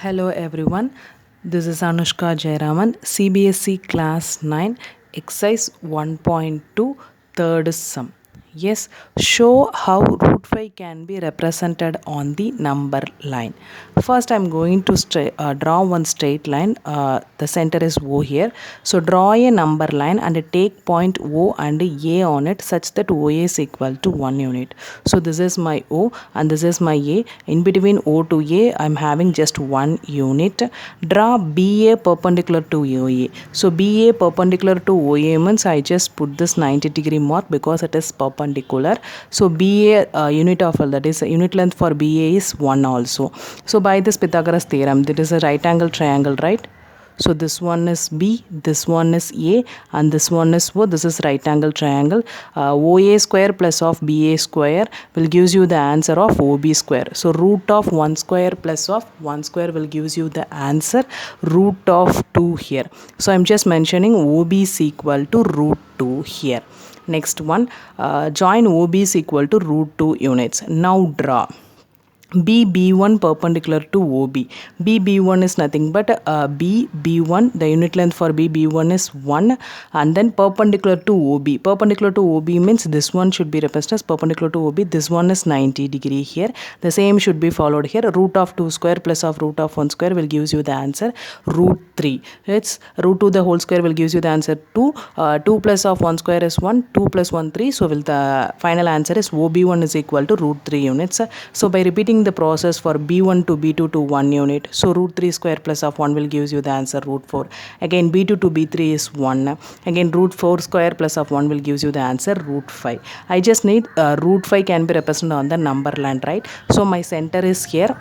Hello everyone, this is Anushka Jayaraman, CBSE Class 9, Exercise 1.2, third sum. Yes, show how root 5 can be represented on the number line. First, I'm going to draw one straight line. The center is O here. So, draw a number line and take point O and A on it such that OA is equal to 1 unit. So, this is my O and this is my A. In between O to A, I'm having just 1 unit. Draw BA perpendicular to OA. So, BA perpendicular to OA means I just put this 90-degree mark because it is perpendicular. So BA unit of that is unit length for BA is 1 also. So by this Pythagoras theorem, there is a right angle triangle, right? So this one is B, this one is A, and this one is O. This is right angle triangle. OA square plus of BA square will gives you the answer of OB square. So root of 1 square plus of 1 square will gives you the answer root of 2 here. So I'm just mentioning OB is equal to root 2 here. Next one, join OB is equal to root 2 units. Now draw BB1 perpendicular to OB. BB1 is nothing but BB1, the unit length for BB1 is 1, and then perpendicular to OB. Perpendicular to OB means this one should be represented as perpendicular to OB. This one is 90 degree here. The same should be followed here. Root of 2 square plus of root of 1 square will gives you the answer root 3. It's root 2 the whole square will gives you the answer 2. 2 plus of 1 square is 1. 2 plus 1 3. So will the final answer is OB1 is equal to root 3 units. So by repeating the process for B1 to B2 to 1 unit, so root 3 square plus of 1 will gives you the answer root 4. Again B2 to B3 is 1. Again root 4 square plus of 1 will gives you the answer root 5. I just need root 5 can be represented on the number line, right? So my center is here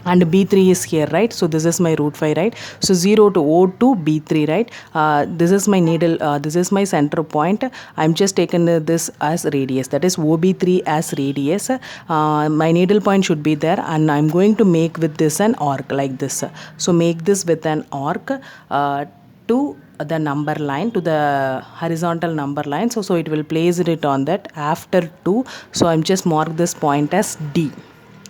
and B3 is here, right? So this is my root 5, right? So 0 to O to B3, right? This is my needle, this is my center point. I'm just taken this as radius, that is OB3 as radius. My needle point should be there, and I'm going to make with this an arc like this. So make this with an arc to the number line, to the horizontal number line. So it will place it on that after 2. So I'm just mark this point as D.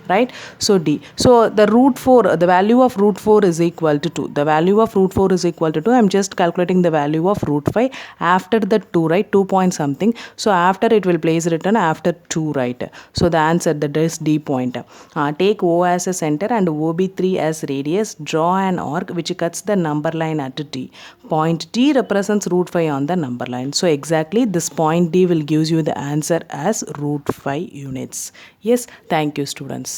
Right? So D. So the root 4, the value of root 4 is equal to 2. The value of root 4 is equal to 2. I'm just calculating the value of root 5 after the 2, right? 2 point something. So after it will place written after 2, right? So the answer, that is D point. Take O as a center and OB3 as radius. Draw an arc which cuts the number line at D. Point D represents root 5 on the number line. So exactly this point D will gives you the answer as root 5 units. Yes, thank you students.